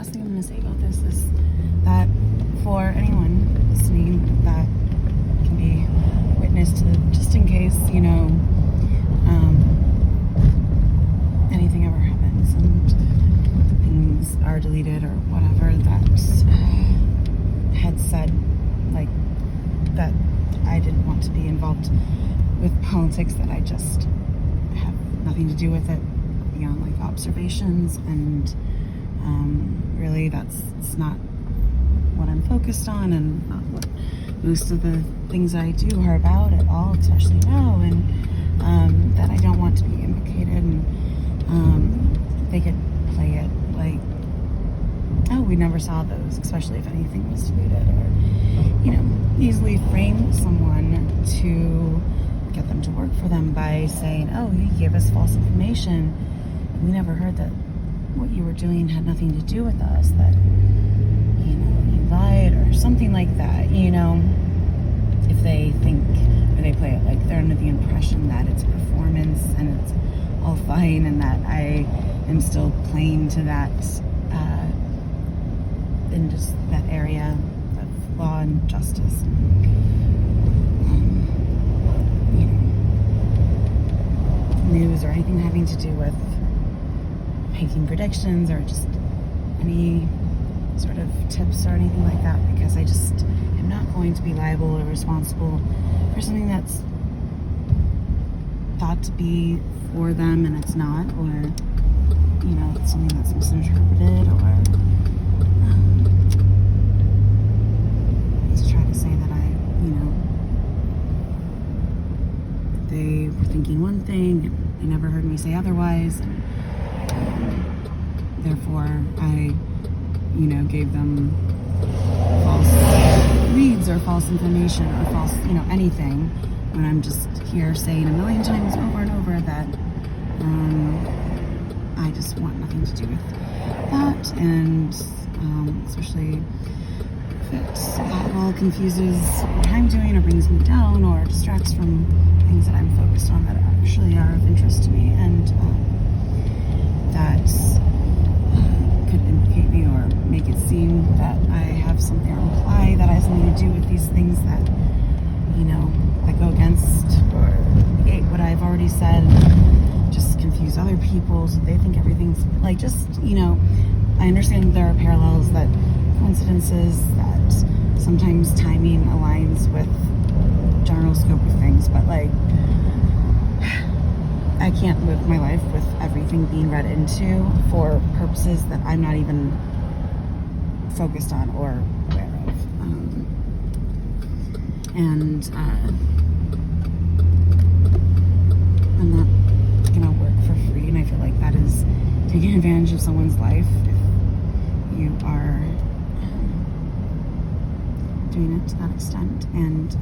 last thing I'm going to say about this is that for anyone listening that can be witness to, just in case, anything ever happens and things are deleted or whatever, that had said, like, that I didn't want to be involved with politics, that I just have nothing to do with it beyond, like, observations, and really it's not what I'm focused on, and not what most of the things I do are about at all, especially now, and that I don't want to be implicated, and they could play it like, oh, we never saw those, especially if anything was deleted, or easily frame someone to get them to work for them by saying, oh, you gave us false information, we never heard that what you were doing had nothing to do with us, that you lied or something like that. If they think, or they play it like they're under the impression that it's a performance and it's all fine, and that I am still playing to that in just that area of law and justice, and news, or anything having to do with making predictions, or just any sort of tips or anything like that, because I just am not going to be liable or responsible for something that's thought to be for them and it's not, or it's something that's misinterpreted, or to try to say that they were thinking one thing and they never heard me say otherwise, and therefore I gave them false leads or false information or false anything, when I'm just here saying a million times over and over that I just want nothing to do with that, and especially if it at all confuses what I'm doing or brings me down or distracts from things that I'm focused on that actually are of interest to me, and that could implicate me or make it seem that I have something, or imply that I have something to do with these things that that go against or negate what I've already said, and just confuse other people so they think everything's like, just I understand there are parallels, that coincidences, that sometimes timing aligns with general scope of things, but like, I can't live my life with everything being read into for purposes that I'm not even focused on or aware of. And I'm not gonna work for free, and I feel like that is taking advantage of someone's life if you are doing it to that extent. And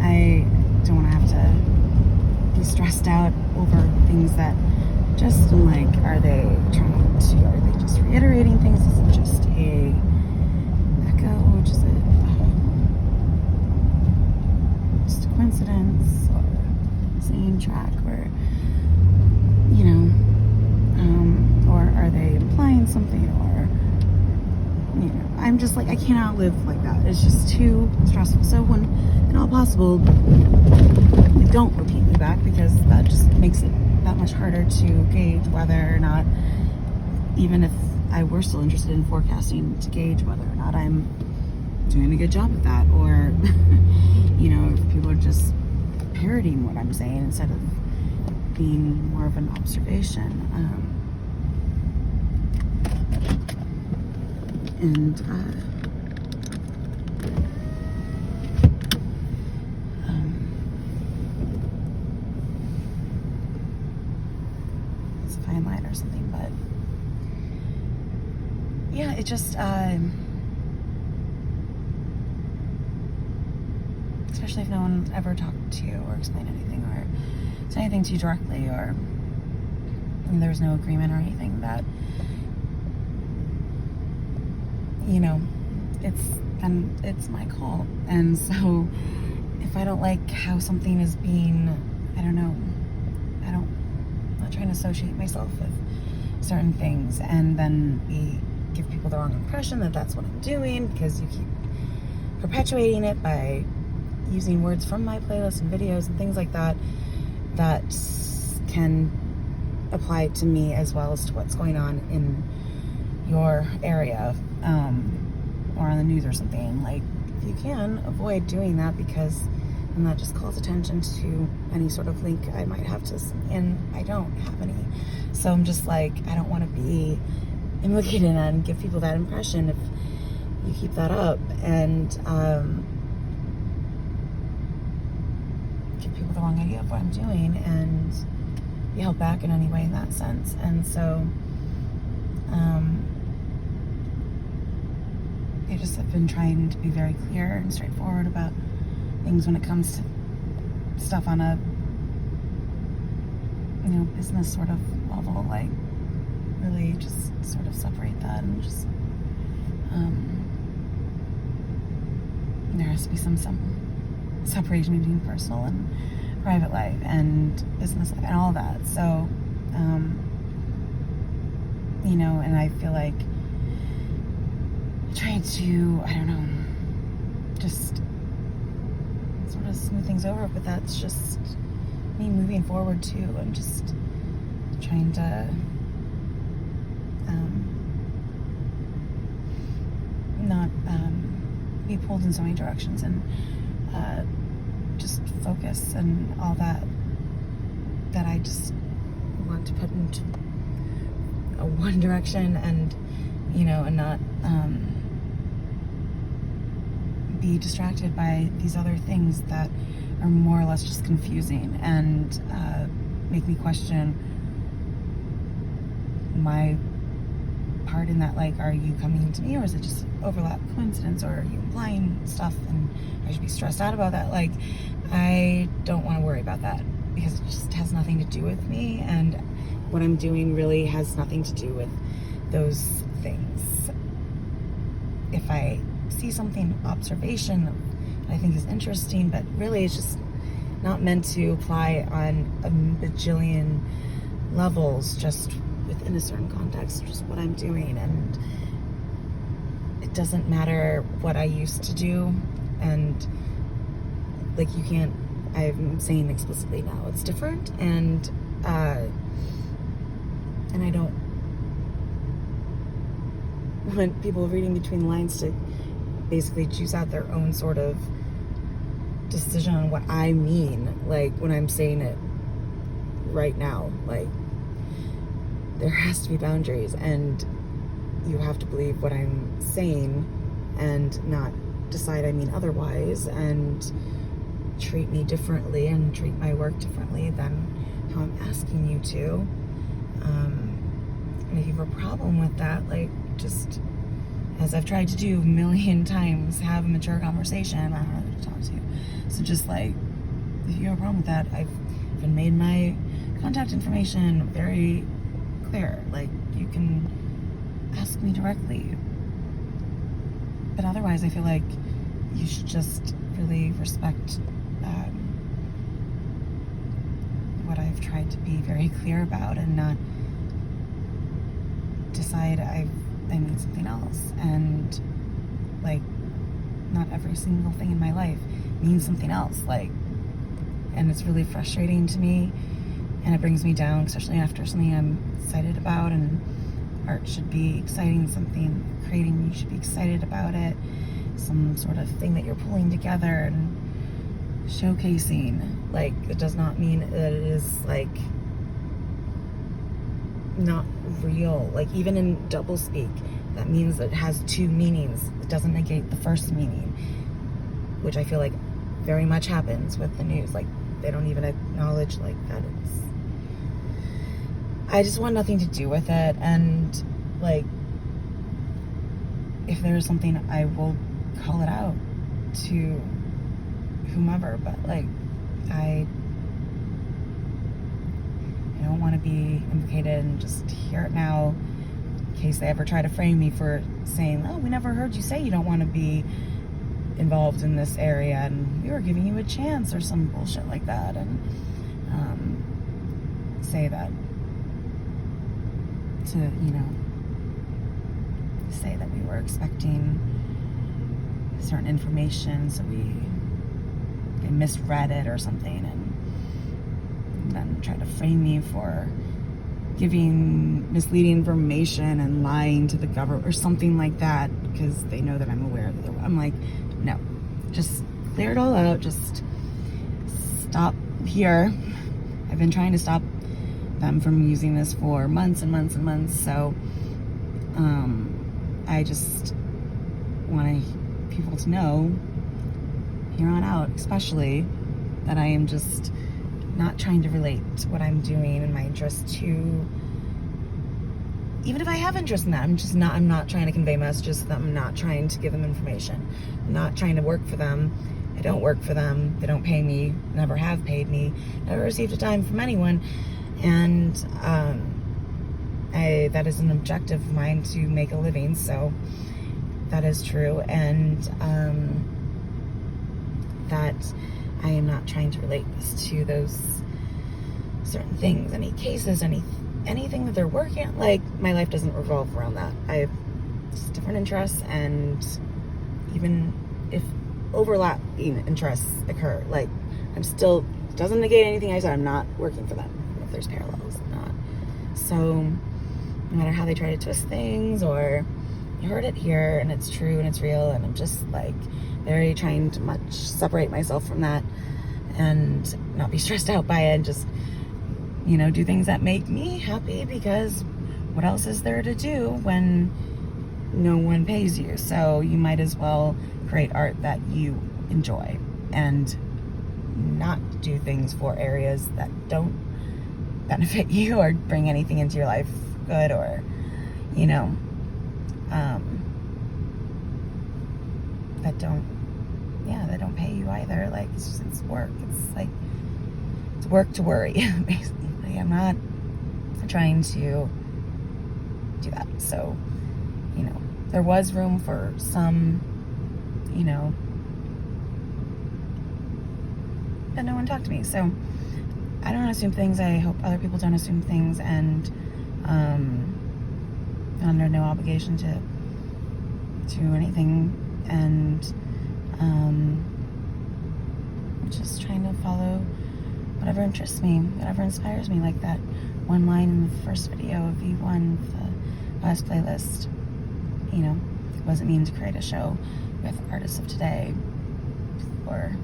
I don't want to have to be stressed out over things that just, I'm like, are they just reiterating things? Is it just a echo? Is it just a coincidence, or same track, or or are they implying something, or I'm just like, I cannot live like that. It's just too stressful. So when at all possible, don't repeat me back, because that just makes it that much harder to gauge whether or not, even if I were still interested in forecasting, to gauge whether or not I'm doing a good job at that, or if people are just parroting what I'm saying instead of being more of an observation. It's a fine line or something, but yeah, it just especially if no one ever talked to you or explained anything or said anything to you directly, or there's no agreement or anything, that it's my call. And so if I don't like how something is being, trying to associate myself with certain things, and then give people the wrong impression that that's what I'm doing, because you keep perpetuating it by using words from my playlist and videos and things like that that can apply to me as well as to what's going on in your area, or on the news or something. Like, if you can, avoid doing that, because then that just calls attention to any sort of link I might have to, and I don't have any. So I'm just like, I don't want to be implicated in that and give people that impression if you keep that up, and give people the wrong idea of what I'm doing and be held back in any way in that sense. And so I just have been trying to be very clear and straightforward about things when it comes to stuff on a, business sort of level. Like, really just sort of separate that, and just there has to be some separation between personal and private life and business life and all that. So and I feel like I tried to, I don't know, just sort of smooth things over, but that's just me moving forward too, and just trying to not be pulled in so many directions, and just focus and all that I just want to put into one direction, and and not be distracted by these other things that are more or less just confusing and make me question my part in that. Like, are you coming to me, or is it just overlap coincidence, or are you implying stuff and I should be stressed out about that? Like, I don't want to worry about that, because it just has nothing to do with me, and what I'm doing really has nothing to do with those things. If I see something, observation that I think is interesting, but really it's just not meant to apply on a bajillion levels, just within a certain context, just what I'm doing. And it doesn't matter what I used to do, and like, I'm saying explicitly now it's different, and I don't want people reading between the lines to basically choose out their own sort of decision on what I mean, like, when I'm saying it right now. Like, there has to be boundaries, and you have to believe what I'm saying and not decide I mean otherwise, and treat me differently and treat my work differently than how I'm asking you to. And if you have a problem with that, like, just, as I've tried to do a million times, have a mature conversation. I don't know who to talk to. So just, like, if you have a problem with that, I've even made my contact information very clear. Like, you can ask me directly. But otherwise, I feel like you should just really respect what I've tried to be very clear about, and not decide I mean something else. And, like, not every single thing in my life means something else. Like, and it's really frustrating to me, and it brings me down, especially after something I'm excited about. And art should be exciting, something creating, you should be excited about it, some sort of thing that you're pulling together and showcasing. Like, it does not mean that it is, like, not real. Like, even in doublespeak, that means that it has two meanings. It doesn't negate the first meaning, which I feel like very much happens with the news. Like, they don't even acknowledge, like, that I just want nothing to do with it. And, like, if there is something, I will call it out to whomever, but, like, I don't want to be implicated, and just hear it now in case they ever try to frame me for saying, oh, we never heard you say you don't want to be involved in this area, and we were giving you a chance, or some bullshit like that. And say that to, say that we were expecting certain information, so they misread it or something, and then try to frame me for giving misleading information and lying to the government or something like that, because they know that I'm aware that I'm like, no, just clear it all out, just stop here. I've been trying to stop them from using this for months and months and months, so I just want people to know, here on out especially, that I am just not trying to relate what I'm doing and my interest to, even if I have interest in that, I'm not trying to convey messages to them. I'm not trying to give them information. I'm not trying to work for them. I don't work for them. They don't pay me, never have paid me, never received a dime from anyone. And that is an objective of mine, to make a living, so that is true. And that I am not trying to relate this to those certain things, any cases, anything that they're working on. Like, my life doesn't revolve around that. I have just different interests, and even if overlapping interests occur, like, I'm still, doesn't negate anything I said. I'm not working for them, if there's parallels. I'm not. So no matter how they try to twist things, or you heard it here and it's true and it's real, and I'm just like very trying to much separate myself from that and not be stressed out by it, and just do things that make me happy, because what else is there to do when no one pays you? So you might as well create art that you enjoy, and not do things for areas that don't benefit you or bring anything into your life good, or that don't pay you either. Like, it's work. It's work to worry, basically. I'm not trying to do that. So, there was room for some, but no one talked to me. So I don't assume things. I hope other people don't assume things, and under no obligation to anything, and just trying to follow whatever interests me, whatever inspires me, like that one line in the first video of V1, the last playlist. It wasn't mean to create a show with artists of today, or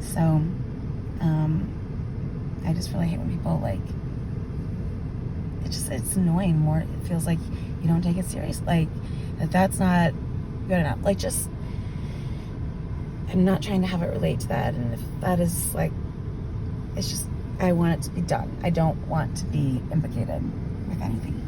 so I just really hate when people, like, it's annoying. More, it feels like you don't take it serious, like that's not good enough. Like, just, I'm not trying to have it relate to that, and if that is, like, it's just, I want it to be done. I don't want to be implicated with anything.